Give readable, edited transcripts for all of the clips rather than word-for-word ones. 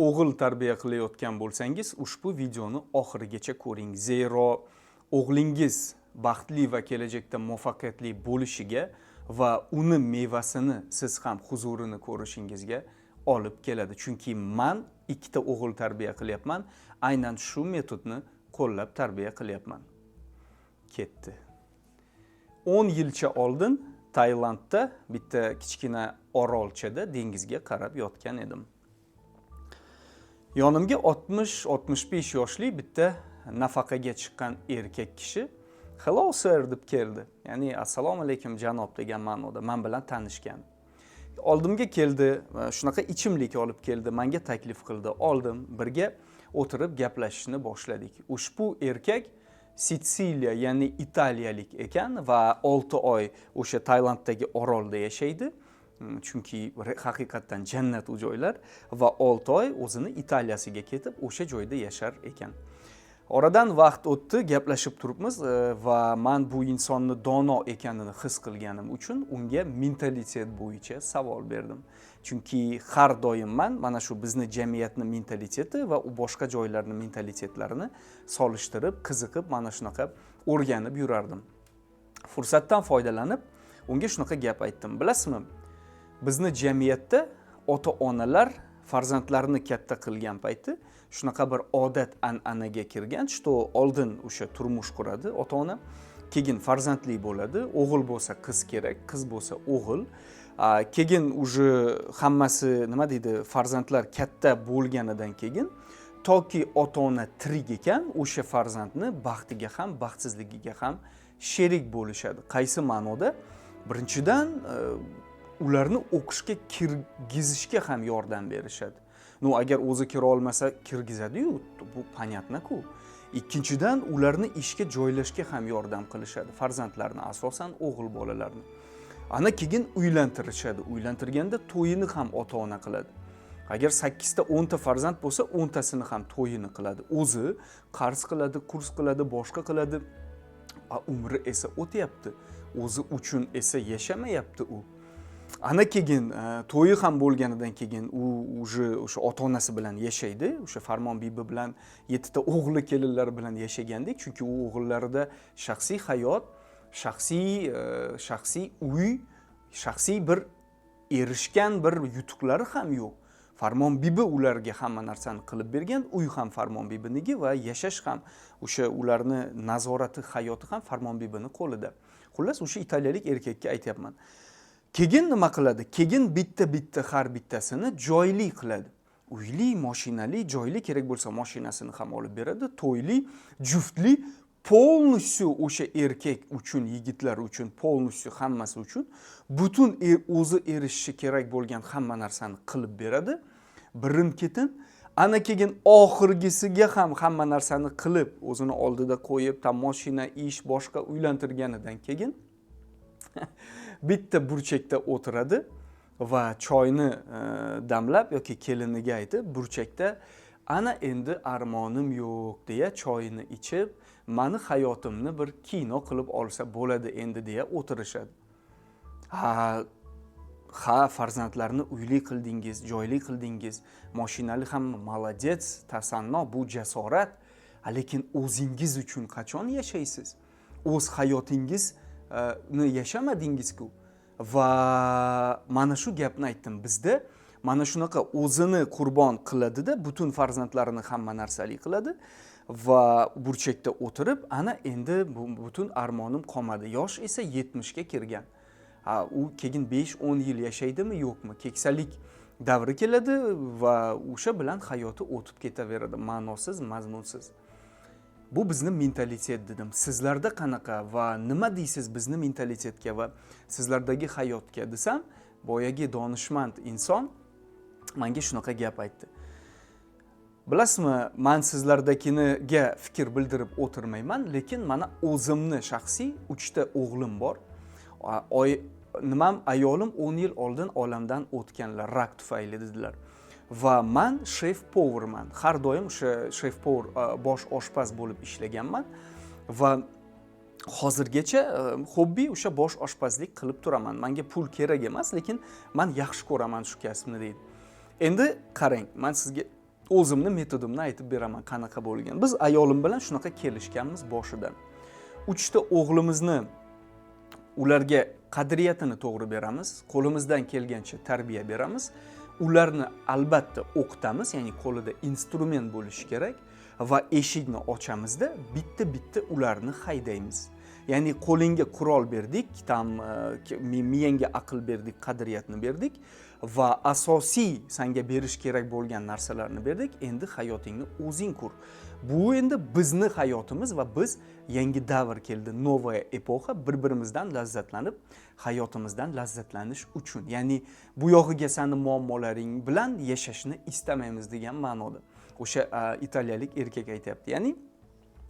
o'g'il tarbiya qilayotgan bo'lsangiz, ushbu videoni oxirigacha ko'ring. Zero o'g'lingiz baxtli va kelajakda muvaffaqiyatli bo'lishiga va uni mevasini siz ham huzurini ko'rishingizga olib keladi. Chunki men ikkita o'g'il tarbiya qilyapman, aynan shu metodni qo'llab tarbiya qilyapman. Ketdi. 10 yilcha oldin Tailandda bitta kichkina orolchada dengizga qarab yotgan edim. Yonimga 60-65 yoshli bitta nafaqaga chiqqan erkak kishi "Hello sir" deb keldi. Ya'ni "Assalomu alaykum janob" degan ma'noda men bilan tanishgan. Oldimga keldi, shunaqa ichimlik olib keldi, menga taklif qildi. Oldim, birga o'tirib gaplashishni boshladik. Ushbu erkak Sitsiliya, ya'ni italiyalik ekan va 6 oy o'sha Tailanddagi orolda yashaydi. Chunki haqiqatan jannat u joylar va 6 oy o'zini Italiyasiga ketib o'sha joyda yashar ekan. Oradan vaqt o'tdi, gaplashib turibmiz va men bu insonni dono ekanini his qilganim uchun unga mentalitet bo'yicha savol berdim. Chunki har doim men mana shu bizni jamiyatning mentaliteti va u boshqa joylarning mentalitetlarini solishtirib, qiziqib, mana shunaqa o'rganib yurardim. Fursatdan foydalanib, unga shunaqa gap aytdim. Bilasizmi? Bizni jamiyatda ota-onalar farzandlarini katta qilgan payti shunaqa bir odat an'anaga kirgan, что oldin o'sha turmush quradi ota-ona, keyin farzandli bo'ladi, o'g'il bo'lsa qiz kerak, qiz bo'lsa o'g'il. Keyin uje hammasi nima deydi, farzandlar katta bo'lganidan keyin toki ota-ona tirik ekan, o'sha farzandni baxtiga ham, baxtsizligiga ham sherik bo'lishadi. Qaysi ma'noda? Birinchidan ularni o'qishga kirgizishga ham yordam berishadi. Agar o'zi kira olmasa kirgizadi-yu, bu понятно-ku. Ikkinchidan ularni ishga joylashga ham yordam qilishadi. Farzandlarni, asosan o'g'il bolalarni. Ana keyin uylantirishadi. Uylantirganda to'yini ham ota-ona qiladi. Agar 8 ta 10 ta farzand bo'lsa, 10 tasini ham to'yini qiladi. O'zi qarz qiladi, kurs qiladi, boshqa qiladi. Umri esa o'tyapti. O'zi uchun esa yashamayapti u. Ana keyin to'yi ham bo'lganidan keyin u o'sha ota-onasi bilan yashaydi. O'sha Farmon bibi bilan 7 ta o'g'li kelinlar bilan yashagandek, chunki u o'g'illarida shaxsiy hayot, shaxsiy uy, shaxsiy bir erishgan bir yutuqlari ham yo'q. Farmon bibi ularga hamma narsani qilib bergan, uy ham Farmon bibiniki va yashash ham o'sha ularni nazorati, hayoti ham Farmon bibini qo'lida. Xullas, o'sha italiyalik erkakka aytayapman. Keyin nima qiladi? Keyin bitta har bittasini joyli qiladi. Uyli, mashinali, joyli kerak bo'lsa mashinasini ham olib beradi, to'yli, juftli, polnusyu o'sha erkak uchun, yigitlar uchun, polnusyu hammasi uchun butun o'zi erishishi kerak bo'lgan hamma narsani qilib beradi. Birin-ketin ana keyin oxirgisiga ham hamma narsani qilib, o'zini oldida qo'yib, mashina, ish, boshqa uylantirganidan keyin bitta burchakda o'tiradi va choyni damlab yoki keliniga aytib, burchakda ana endi armonim yo'q deya choyini ichib, meni hayotimni bir kino qilib olsa bo'ladi endi deya o'tirishadi. Ha, farzandlarni uyli qildingiz, joyli qildingiz, mashinali ham молодец, tasanno, bu jasorat. Lekin o'zingiz uchun qachon yashaysiz? O'z hayotingiz yashamadingiz-ku. Va mana shu gapni aytdim. Bizda mana shunaqa o'zini qurbon qiladi-da, butun farzandlarini hamma narsali qiladi va burchakda o'tirib, ana endi butun armonim qolmadi. Yosh esa 70 ga kirgan. U keyin 5-10 yil yashaydimi, yo'qmi? Keksalik davri keladi va o'sha bilan hayoti o'tib ketaveradi, ma'nosiz, mazmunsiz. Bu bizni mentalitet dedim. Sizlarda qanaqa va nima deysiz bizni mentalitetga va sizlardagi hayotga desam, boyagi donishmand inson menga shunaqa gap aytdi. Bilasizmi, men sizlardaginiga fikr bildirib o'tirmayman, lekin mana o'zimni shaxsiy 3 ta o'g'lim bor. Nimam ayolim 10 yil oldin olamdan o'tganlar, rak tufayli dedilar. Va men chef powerman. Har doim o'sha chef power bosh oshpaz bo'lib ishlaganman va hozirgacha hobbi o'sha bosh oshpazlik qilib turaman. Menga pul kerak emas, lekin men yaxshi ko'raman shu kasbni deydi. Endi qarang, men sizga o'zimni metodimni aytib beraman qanaqa bo'lgan. Biz ayolim bilan shunaqa kelishganmiz boshidan. 3 ta o'g'limizni ularga qadriyatini to'g'ri beramiz, qo'limizdan kelgancha tarbiya beramiz. Ularni albatta o'qitamiz, ya'ni qo'lida instrument bo'lishi kerak va eshikni ochamizda bitta ularni haydaymiz. Ya'ni qo'lingga qurol berdik, miyangga aql berdik, qadriyatni berdik va asosiy senga berish kerak bo'lgan narsalarni berdik. Endi hayotingni o'zing qur. Bu endi bizni hayotimiz va biz yangi davr keldi, novaya epoxa, bir-birimizdan lazzatlanib, hayotimizdan lazzatlanish uchun. Ya'ni bu yog'iga seni muammolaring bilan yashashni istamaymiz degan ma'noda. O'sha italiyalik erkak aytayapti. Ya'ni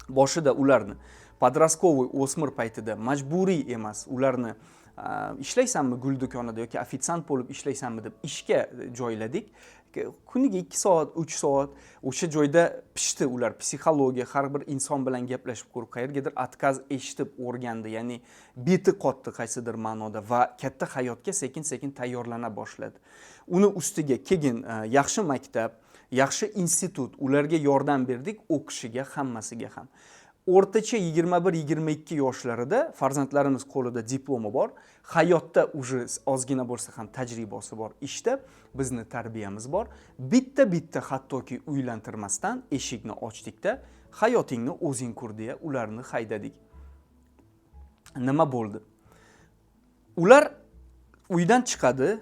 boshida ularni podrastkovoy o'smir paytida majburiy emas, ularni ishlaysanmi gul do'konida yoki ofitsiant bo'lib ishlaysanmi deb ishga joyladik. Kuniga 2 soat, 3 soat o'sha joyda pishdi ular. Psixologiya, har bir inson bilan gaplashib ko'rib, qayergadir отказ eshitib o'rgandi. Ya'ni beti qotdi qaysidir ma'noda va katta hayotga sekin-sekin tayyorlana boshladi. Uni ustiga keyin yaxshi maktab, yaxshi institut ularga yordam berdik o'qishiga, hammasiga ham. O'rtacha 21-22 yoshlarida farzandlarimiz qo'lida diplomi bor, hayotda уже ozgina bo'lsa ham tajribasi bor, ishda bizni tarbiyamiz bor. Bitta hattoki uylantirmasdan eshikni ochdikda hayotingni o'zing qur deya ularni haydadik. Nima bo'ldi? Ular uydan chiqadi.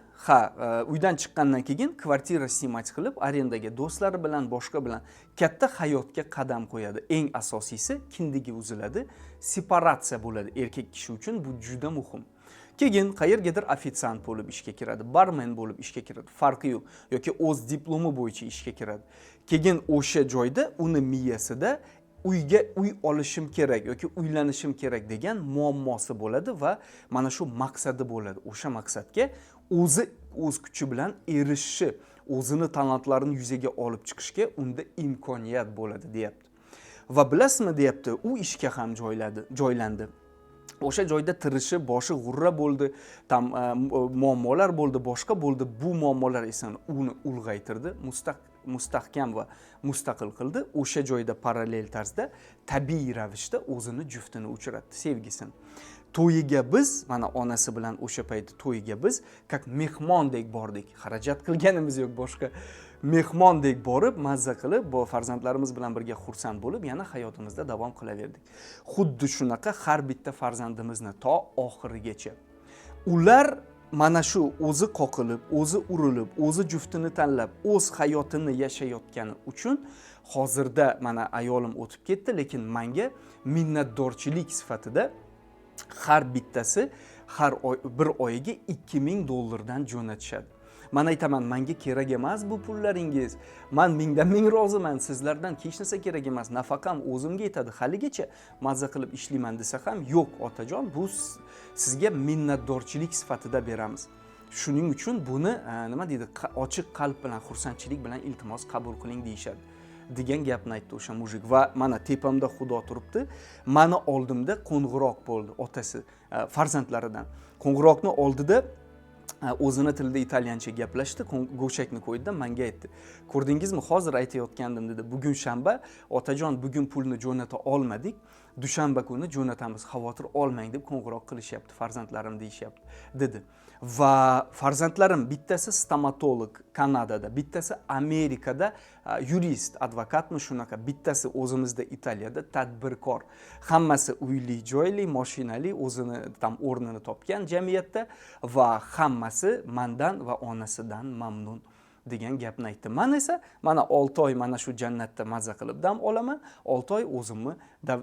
Uydan chiqqandan keyin kvartira snimat qilib, arendaga do'stlari bilan, boshqa bilan katta hayotga qadam qo'yadi. Eng asosiysi kindigi uziladi, separatsiya bo'ladi. Erkak kishi uchun bu juda muhim. Keyin qayergadir ofitsiant bo'lib ishga kiradi, barmen bo'lib ishga kiradi, farqi yo'q. Yoki o'z diplomi bo'yicha ishga kiradi. Keyin o'sha joyda uni miyasida uy olishim kerak yoki uylanishim kerak degan muammosi bo'ladi va mana shu maqsadi bo'ladi. O'sha maqsadga o'z kuchi bilan erishishi, o'zini talantlarini yuzaga olib chiqishga unda imkoniyat bo'ladi deyapti. Va bilasizmi deyapti, u ishga ham joylandi. O'sha joyda tirishi, boshi g'urra bo'ldi, muammolar bo'ldi, boshqa bo'ldi. Bu muammolar esa uni ulg'aytirdi, mustahkam va mustaqil qildi. O'sha joyda parallel tarzda tabiiy ravishda o'zini juftini uchratdi, sevgisini. To'yiga biz, mana onasi bilan o'sha paytda to'yiga biz как mehmondek bordik. Xarajat qilganimiz yo'q, boshqa mehmondek borib, mazza qilib, bu farzandlarimiz bilan birga xursand bo'lib, yana hayotimizda davom qilaverdik. Xuddi shunaqa har bitta farzandimizni to oxirigacha. Ular mana shu o'zi qoqilib, o'zi urilib, o'zi juftini tanlab, o'z hayotini yashayotgani uchun hozirda mana ayolim o'tib ketdi, lekin menga minnatdorchilik sifatida har bittasi har oy bir oyiga $2000 jo'natishadi. Men aytaman, menga kerak emas bu pullaringiz. Men mingdan ming roziman, sizlardan hech narsa kerak emas. Nafaqam o'zimga yetadi. Haligacha mazza qilib ishlayman desa ham, yo'q otajon, bu sizga minnatdorchilik sifatida beramiz. Shuning uchun buni nima deydi, ochiq qalb bilan, xursandchilik bilan iltimos qabul qiling deyshadi. degan gapni aytdi o'sha mujik va mana tepamda Xudo turibdi. Meni oldimda qo'ng'iroq bo'ldi otasi farzandlaridan. Qo'ng'iroqni oldida o'zini tilida italyancha gaplashdi, go'shakni qo'ydi, menga aytdi. Ko'rdingizmi, hozir aytayotgandim dedi. Bugun shanba, otajon bugun pulni jo'nata olmadik. Dushanba kuni jo'natamiz, xavotir olmang deb qo'ng'iroq qilishyapti, farzandlarim deyishyapti, dedi. Va farzandlarim bittasi stomatolog Kanadada, bittasi Amerikada yurist, advokatmi shunaqa, bittasi o'zimizda Italiyada tadbirkor. Hammasi uyli, joyli, mashinali, o'zini tam o'rnini topgan jamiyatda va hammasi mendan va onasidan mamnun degan gapni aytdi. Men esa mana 6 oy mana shu jannatda mazza qilib dam olaman. 6 oy o'zimni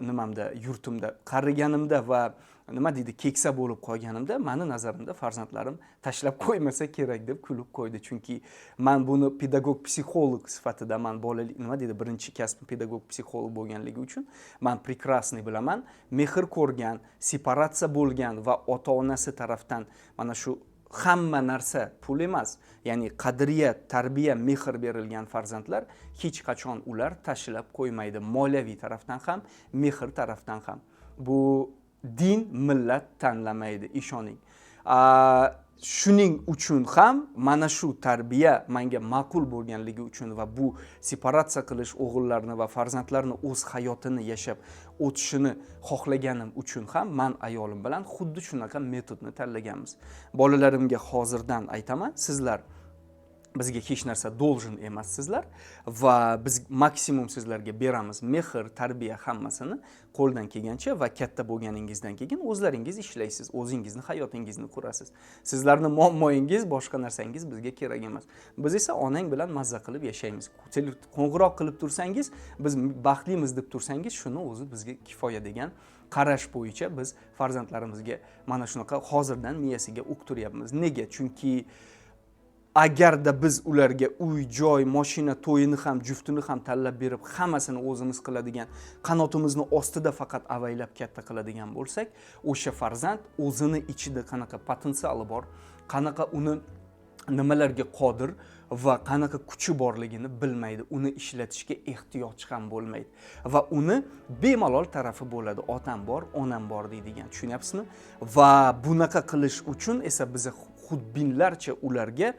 nimamda, yurtimda qariganimda va nima deydi, keksa bo'lib qolganimda meni nazarimda farzandlarim tashlab qo'ymasa kerak deb kulib qo'ydi. Chunki men buni pedagog psixolog sifatida, men bolalik nima deydi, birinchi kasbim pedagog psixolog bo'lganligi uchun men prekrasniy bilaman, mehr ko'rgan, separatsiya bo'lgan va ota-onasi tarafdan mana shu hamma narsa pul emas, ya'ni qadriyat, tarbiya, mehr berilgan farzandlar hech qachon ular tashlab qo'ymaydi. Moliyaviy tarafdan ham, mehr tarafdan ham. Bu din, millat tanlamaydi, ishoning. shuning uchun ham mana shu tarbiya menga ma'qul bo'lganligi uchun va bu separatsiya qilish o'g'illarni va farzandlarni o'z hayotini yashab o'tishini xohlaganim uchun ham men ayolim bilan xuddi shunaqa metodni tanlaganmiz. Bolalarimga hozirdan aytaman, sizlar bizga hech narsa должен emassizlar va biz maksimum sizlarga beramiz mehr, tarbiya hammasini qo'ldan kelgancha va katta bo'lganingizdan keyin o'zlaringiz ishlaysiz, o'zingizni hayotingizni qurasiz. Sizlarning muammoingiz, boshqa narsangiz bizga kerak emas. Biz esa onang bilan mazza qilib yashaymiz. Qo'ng'iroq qilib tursangiz, biz baxtlimiz deb tursangiz, shuni o'zi bizga kifoya degan qarash bo'yicha biz farzandlarimizga mana shunaqa hozirdan miyasiga uqtiryapmiz. Nega? Chunki agarda biz ularga uy, joy, mashina, to'yini ham, juftini ham tanlab berib, hammasini o'zimiz qiladigan, qanotimizni ostida faqat avaylab katta qiladigan bo'lsak, o'sha farzand o'zini ichida qanaqa potensiali bor, qanaqa uni nimalarga qodir va qanaqa kuchi borligini bilmaydi, uni ishlatishga ehtiyoj ham bo'lmaydi va uni bemalol tarafi bo'ladi. Otam bor, onam bor deydigan, tushunyapsizmi? Va bunaqa qilish uchun esa biz xudbinlarcha ularga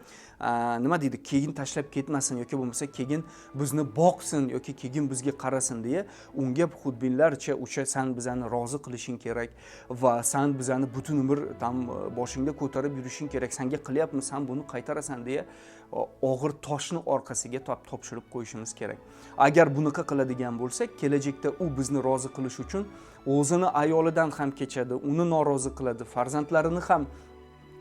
nima deydi, keyin tashlab ketmasin yoki bo'lmasa keyin bizni boqsin yoki keyin bizga qarasin deya unga xudbinlarcha o'sha san bizani rozi qilishing kerak va san bizani butun umr boshingda ko'tarib yurishing kerak, senga qilyapmiz, san buni qaytarasan deya og'ir toshni orqasiga topshirib qo'yishimiz kerak. Agar bunaqa qiladigan bo'lsak, kelajakda u bizni rozi qilish uchun o'zini ayolidan ham kechadi, uni norozi qiladi, farzandlarini ham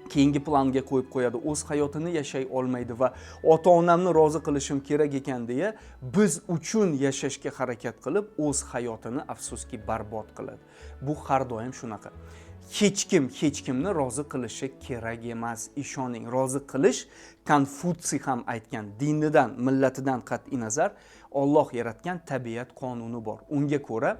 keyingi planga qo'yib qo'yadi, o'z hayotini yashay olmaydi va ota-onamni rozi qilishim kerak ekan deya biz uchun yashashga harakat qilib o'z hayotini afsuski barbod qiladi. Bu har doim shunaqa. Hech kimni rozi qilishi kerak emas, ishoning. Rozi qilish Konfutsiy ham aytgan, dinidan, millatidan qat'iy nazar Alloh yaratgan tabiat qonuni bor. Unga ko'ra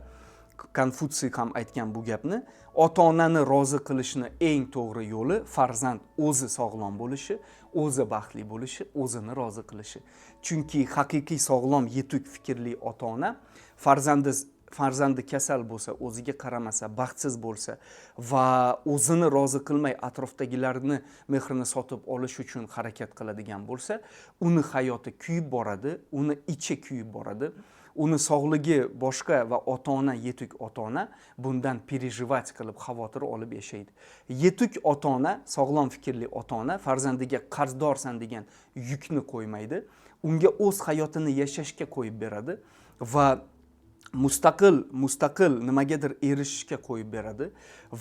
Konfutsiy ham aytgan bu gapni, ota-onani rozi qilishni eng to'g'ri yo'li farzand o'zi sog'lom bo'lishi, o'zi baxtli bo'lishi, o'zini rozi qilishi. Chunki haqiqiy sog'lom, yetuk fikrli ota-ona farzandi kasal bo'lsa, o'ziga qaramasa, baxtsiz bo'lsa va o'zini rozi qilmay atrofdagilarni mehrini sotib olish uchun harakat qiladigan bo'lsa, uni hayoti kuyib boradi, uni ichi kuyib boradi. Uni sog'ligi boshqa va ota-ona, yetuk ota-ona bundan perejivать qilib, xavotir olib yashaydi. Yetuk ota-ona, sog'lom fikrli ota-ona farzandiga qarzdorsan degan yukni qo'ymaydi, unga o'z hayotini yashashga qo'yib beradi va mustaqil nimagadir erishishga qo'yib beradi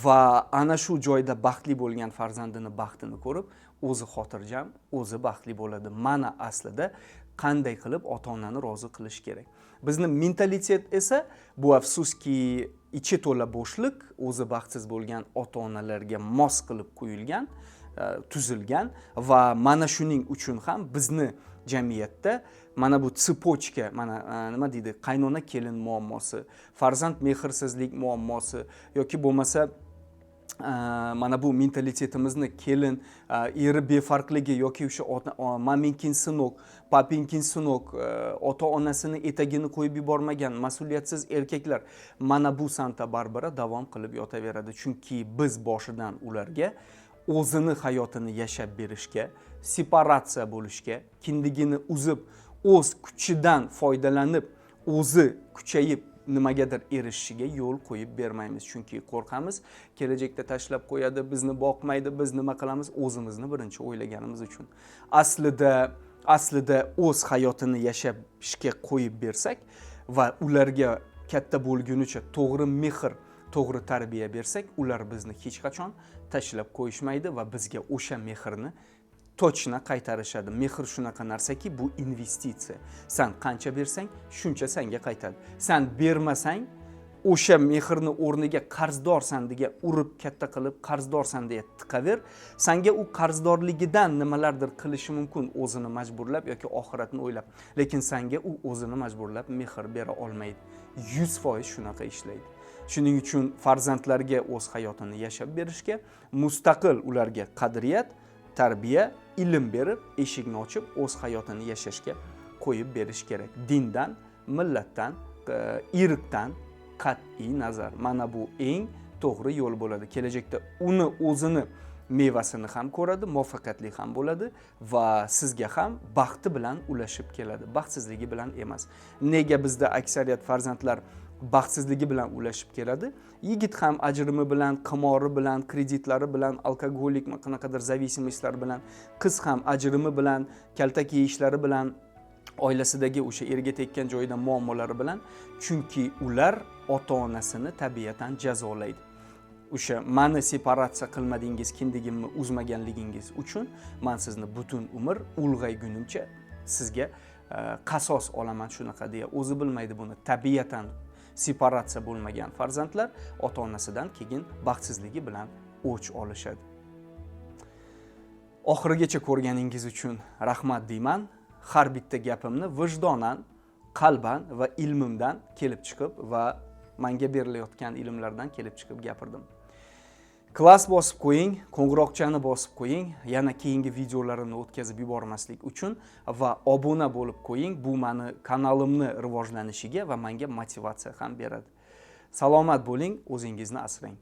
va ana shu joyda baxtli bo'lgan farzandini baxtini ko'rib, o'zi xotirjam, o'zi baxtli bo'ladi. Mana aslida qanday qilib ota-onani rozi qilish kerak. Bizni mentalitet esa bu afsuski ichi to'la bo'shliq, o'zi baxtsiz bo'lgan ota-onalarga mos qilib qo'yilgan, tuzilgan va mana shuning uchun ham bizni jamiyatda mana bu tsipochka, mana nima deydi, qaynona kelin muammosi, farzand mehrsizlik muammosi yoki bo'lmasa mana bu mentalitetimizning kelin eri befarqligi yoki o'sha maminkin sinok, papinkin sinok, ota-onasini etagini qo'yib yubormagan mas'uliyatsiz erkaklar mana bu Santa Barbara davom qilib yotaveradi. Chunki biz boshidan ularga o'zini hayotini yashab berishga, separatsiya bo'lishga, kindigini uzib, o'z kuchidan foydalanib, o'zi kuchayib nimagadir erishishiga yo'l qo'yib bermaymiz. Chunki qo'rqamiz, kelajakda tashlab qo'yadi, bizni boqmaydi, biz nima qilamiz? O'zimizni birinchi o'ylaganimiz uchun. Aslida o'z hayotini yashashga qo'yib bersak va ularga katta bo'lgunicha to'g'ri mehr, to'g'ri tarbiya bersak, ular bizni hech qachon tashlab qo'yishmaydi va bizga o'sha mehrni точно qaytarishadi. Mehr shunaqa narsaki, bu investitsiya. Sen qancha bersang, shuncha senga qaytadi. Sen bermasang, o'sha mehrni o'rniga qarzdorsan degan urib katta qilib qarzdorsan deya tiqaver. Senga u qarzdorligidan nimalardir qilishi mumkin, o'zini majburlab yoki oxiratni o'ylab. Lekin senga u o'zini majburlab mehr bera olmaydi. 100% shunaqa ishlaydi. Shuning uchun farzandlarga o'z hayotini yashab berishga, mustaqil ularga qadriyat, tarbiya, ilm berib, eshikni ochib, o'z hayotini yashashga qo'yib berish kerak. Dindan, millatdan, irqdan qat'iy nazar. Mana bu eng to'g'ri yo'l bo'ladi. Kelajakda uni o'zini mevasini ham ko'radi, muvaffaqiyatli ham bo'ladi va sizga ham baxti bilan ulashib keladi, baxtsizligi bilan emas. Nega bizda aksariyat farzandlar baxtsizligi bilan ulashib keladi? Yigit ham ajrimi bilan, qimori bilan, kreditlari bilan, alkogolik qanaqadir zavisimistlar bilan, qiz ham ajrimi bilan, kaltak yeyishlari bilan, oilasidagi o'sha erga tekkan joyida muammolari bilan, chunki ular ota-onasini tabiatan jazolaydi. O'sha meni separatsiya qilmadingiz, kindigimni uzmaganligingiz uchun men sizni butun umr ulg'aygunimcha sizga qasos olaman shunaqa deya o'zi bilmaydi buni. Tabiatan separatsiya bo'lmagan farzandlar ota-onasidan keyin baxtsizligi bilan o'ch olishadi. Oxirigacha ko'rganingiz uchun rahmat deyman. Har bitta gapimni vijdonan, qalban va ilmimdan kelib chiqib va menga berilayotgan ilmlardan kelib chiqib gapirdim. Klass bosib qo'ying, qo'ng'iroqchani bosib qo'ying, yana keyingi videolarimni o'tkazib yubormaslik uchun va obuna bo'lib qo'ying. Bu meni kanalimni rivojlanishiga va menga motivatsiya ham beradi. Salomat bo'ling, o'zingizni asrang.